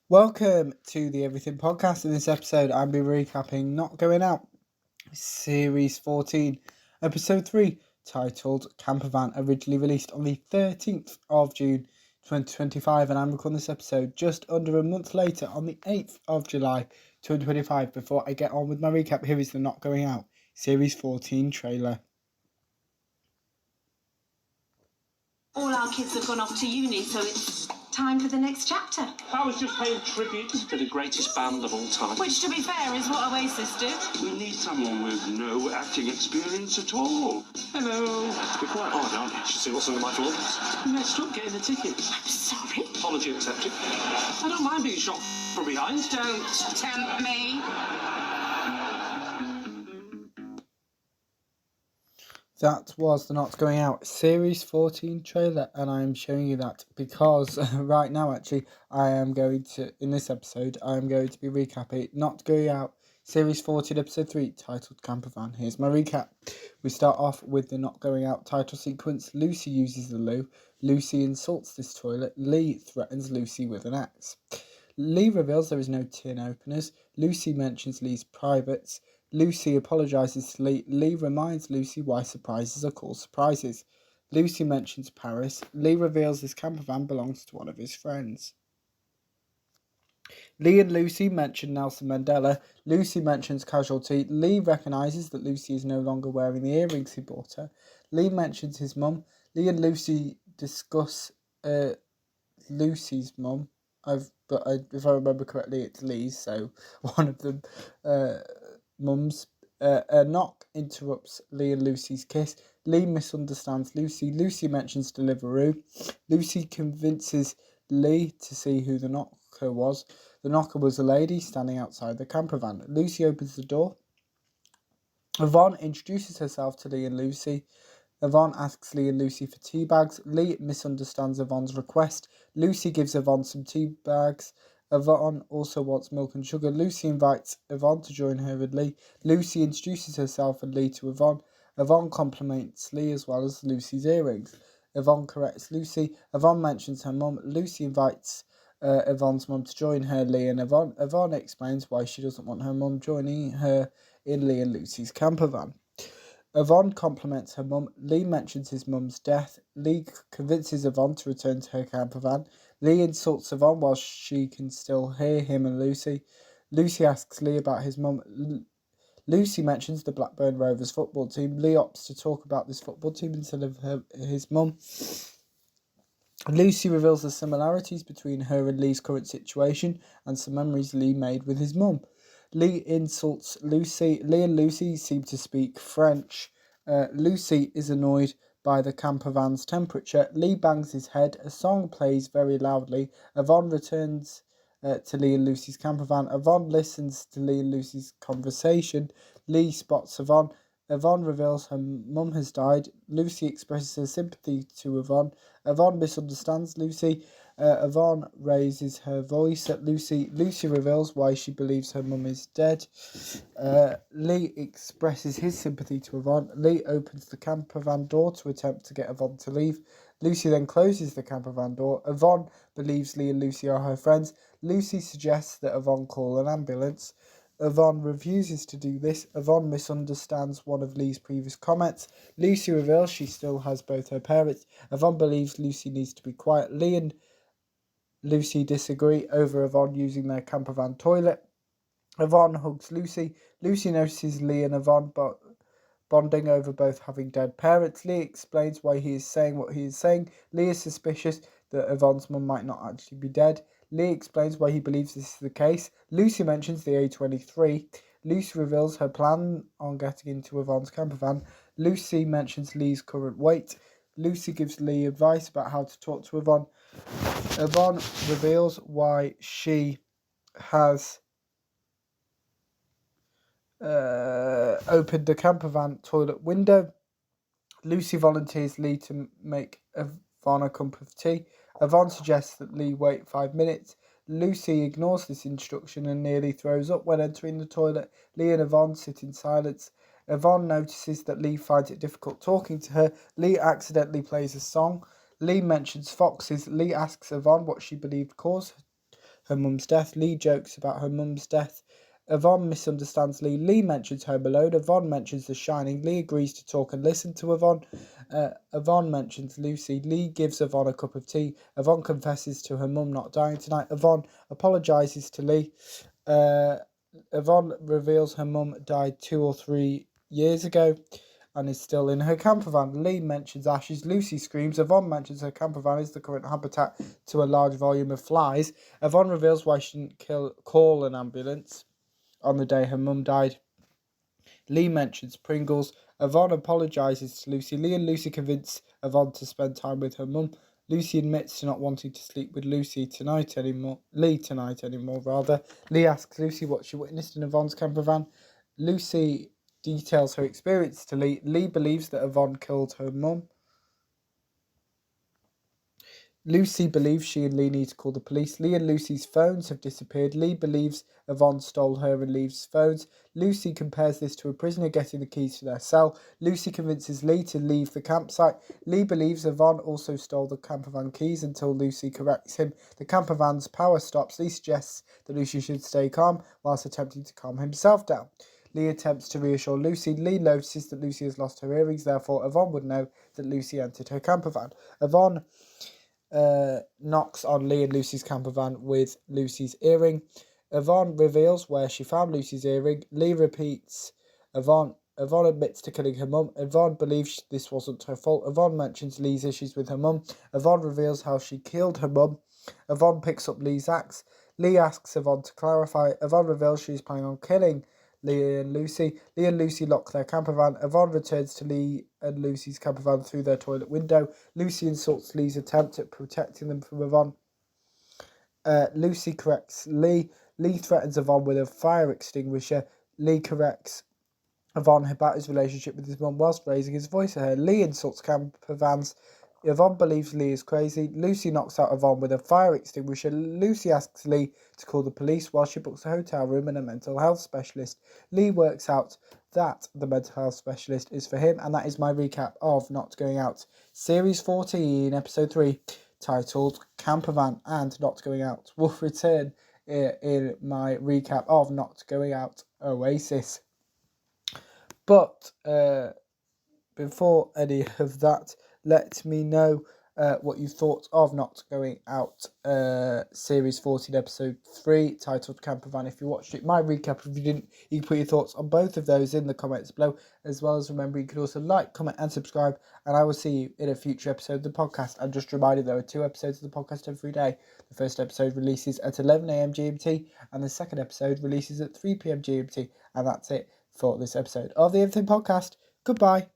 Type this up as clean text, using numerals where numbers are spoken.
Welcome to the Everything Podcast. In this episode, I'll be recapping Not Going Out, Series 14, Episode 3, titled Campervan, originally released on the 13th of June 2025, and I'm recording this episode just under a month later on the 8th of July 2025. Before I get on with my recap, here is the Not Going Out, Series 14 trailer. All our kids have gone off to uni, so it's time for the next chapter. I was just paying tribute to the greatest band of all time. Which, to be fair, is what Oasis do. We need someone with no acting experience at all. Hello. Be quite hard, aren't you? Should see what's under my floors. You messed up getting the ticket. I'm sorry. Apology accepted. I don't mind being shot from behind. Don't Tempt me. That was the Not Going Out Series 14 trailer, and I'm showing you that because right now, actually, in this episode, I'm going to be recapping Not Going Out Series 14 Episode 3, titled Campervan. Here's my recap. We start off with the Not Going Out title sequence. Lucy uses the loo. Lucy insults this toilet. Lee threatens Lucy with an axe. Lee reveals there is no tin openers. Lucy mentions Lee's privates. Lucy apologises to Lee. Lee reminds Lucy why surprises are called surprises. Lucy mentions Paris. Lee reveals this campervan belongs to one of his friends. Lee and Lucy mention Nelson Mandela. Lucy mentions Casualty. Lee recognises that Lucy is no longer wearing the earrings he bought her. Lee mentions his mum. Lee and Lucy discuss Lucy's mum. If I remember correctly, it's Lee's, so one of them mums. A knock interrupts Lee and Lucy's kiss. Lee misunderstands Lucy. Lucy mentions Deliveroo. Lucy convinces Lee to see who the knocker was. The knocker was a lady standing outside the campervan. Lucy opens the door. Yvonne introduces herself to Lee and Lucy. Yvonne asks Lee and Lucy for tea bags. Lee misunderstands Yvonne's request. Lucy gives Yvonne some tea bags. Yvonne also wants milk and sugar. Lucy invites Yvonne to join her and Lee. Lucy introduces herself and Lee to Yvonne. Yvonne compliments Lee as well as Lucy's earrings. Yvonne corrects Lucy. Yvonne mentions her mum. Lucy invites Yvonne's mum to join her, Lee and Yvonne. Yvonne explains why she doesn't want her mum joining her in Lee and Lucy's campervan. Yvonne compliments her mum. Lee mentions his mum's death. Lee convinces Yvonne to return to her campervan. Lee insults Yvonne while she can still hear him and Lucy. Lucy asks Lee about his mum. Lucy mentions the Blackburn Rovers football team. Lee opts to talk about this football team instead of his mum. Lucy reveals the similarities between her and Lee's current situation and some memories Lee made with his mum. Lee insults Lucy. Lee and Lucy seem to speak French. Lucy is annoyed by the campervan's temperature. Lee bangs his head. A song plays very loudly. Yvonne returns to Lee and Lucy's campervan. Yvonne listens to Lee and Lucy's conversation. Lee spots Yvonne. Yvonne reveals her mum has died. Lucy expresses her sympathy to Yvonne. Yvonne misunderstands Lucy. Yvonne raises her voice at Lucy. Lucy reveals why she believes her mum is dead. Lee expresses his sympathy to Yvonne. Lee opens the campervan door to attempt to get Yvonne to leave. Lucy then closes the campervan door. Yvonne believes Lee and Lucy are her friends. Lucy suggests that Yvonne call an ambulance. Yvonne refuses to do this. Yvonne misunderstands one of Lee's previous comments. Lucy reveals she still has both her parents. Yvonne believes Lucy needs to be quiet. Lee and Lucy disagree over Yvonne using their campervan toilet. Yvonne hugs Lucy. Lucy notices Lee and Yvonne bonding over both having dead parents. Lee explains why he is saying what he is saying. Lee is suspicious that Yvonne's mum might not actually be dead. Lee explains why he believes this is the case. Lucy mentions the A23. Lucy reveals her plan on getting into Yvonne's campervan. Lucy mentions Lee's current weight. Lucy gives Lee advice about how to talk to Yvonne. Yvonne reveals why she has opened the campervan toilet window. Lucy volunteers Lee to make Yvonne a cup of tea. Yvonne suggests that Lee wait 5 minutes. Lucy ignores this instruction and nearly throws up when entering the toilet. Lee and Yvonne sit in silence. Yvonne notices that Lee finds it difficult talking to her. Lee accidentally plays a song. Lee mentions foxes. Lee asks Yvonne what she believed caused her mum's death. Lee jokes about her mum's death. Yvonne misunderstands Lee. Lee mentions Home Alone. Yvonne mentions The Shining. Lee agrees to talk and listen to Yvonne. Yvonne mentions Lucy. Lee gives Yvonne a cup of tea. Yvonne confesses to her mum not dying tonight. Yvonne apologises to Lee. Yvonne reveals her mum died 2 or 3 years ago and is still in her campervan. Lee mentions ashes. Lucy screams. Yvonne mentions her campervan is the current habitat to a large volume of flies. Yvonne reveals why she didn't call an ambulance on the day her mum died. Lee mentions Pringles. Yvonne apologises to Lucy. Lee and Lucy convince Yvonne to spend time with her mum. Lucy admits to not wanting to sleep with Lee tonight anymore. Lee asks Lucy what she witnessed in Yvonne's campervan. Lucy details her experience to Lee. Lee believes that Yvonne killed her mum. Lucy believes she and Lee need to call the police. Lee and Lucy's phones have disappeared. Lee believes Yvonne stole her and Lee's phones. Lucy compares this to a prisoner getting the keys to their cell. Lucy convinces Lee to leave the campsite. Lee believes Yvonne also stole the campervan keys until Lucy corrects him. The campervan's power stops. Lee suggests that Lucy should stay calm whilst attempting to calm himself down. Lee attempts to reassure Lucy. Lee notices that Lucy has lost her earrings, therefore Yvonne would know that Lucy entered her campervan. Yvonne knocks on Lee and Lucy's campervan with Lucy's earring. Yvonne reveals where she found Lucy's earring. Lee repeats. Yvonne admits to killing her mum. Yvonne believes this wasn't her fault. Yvonne mentions Lee's issues with her mum. Yvonne reveals how she killed her mum. Yvonne picks up Lee's axe. Lee asks Yvonne to clarify. Yvonne reveals she's planning on killing Lee and Lucy. Lee and Lucy lock their campervan. Yvonne returns to Lee and Lucy's campervan through their toilet window. Lucy insults Lee's attempt at protecting them from Yvonne. Lucy corrects Lee. Lee threatens Yvonne with a fire extinguisher. Lee corrects Yvonne about his relationship with his mum whilst raising his voice at her. Lee insults campervans. Yvonne believes Lee is crazy. Lucy knocks out Yvonne with a fire extinguisher. Lucy asks Lee to call the police while she books a hotel room and a mental health specialist. Lee works out that the mental health specialist is for him, and that is my recap of Not Going Out. Series 14, Episode 3, titled Campervan and Not Going Out, will return in my recap of Not Going Out Oasis. But before any of that, let me know what you thought of Not Going Out Series 14 Episode 3 titled Campervan if you watched it. My recap, if you didn't, you can put your thoughts on both of those in the comments below, as well as remember you can also like, comment and subscribe, and I will see you in a future episode of the podcast. I'm just reminded there are 2 episodes of the podcast every day. The first episode releases at 11 AM GMT and the second episode releases at 3 PM GMT, and that's it for this episode of the Everything Podcast. Goodbye.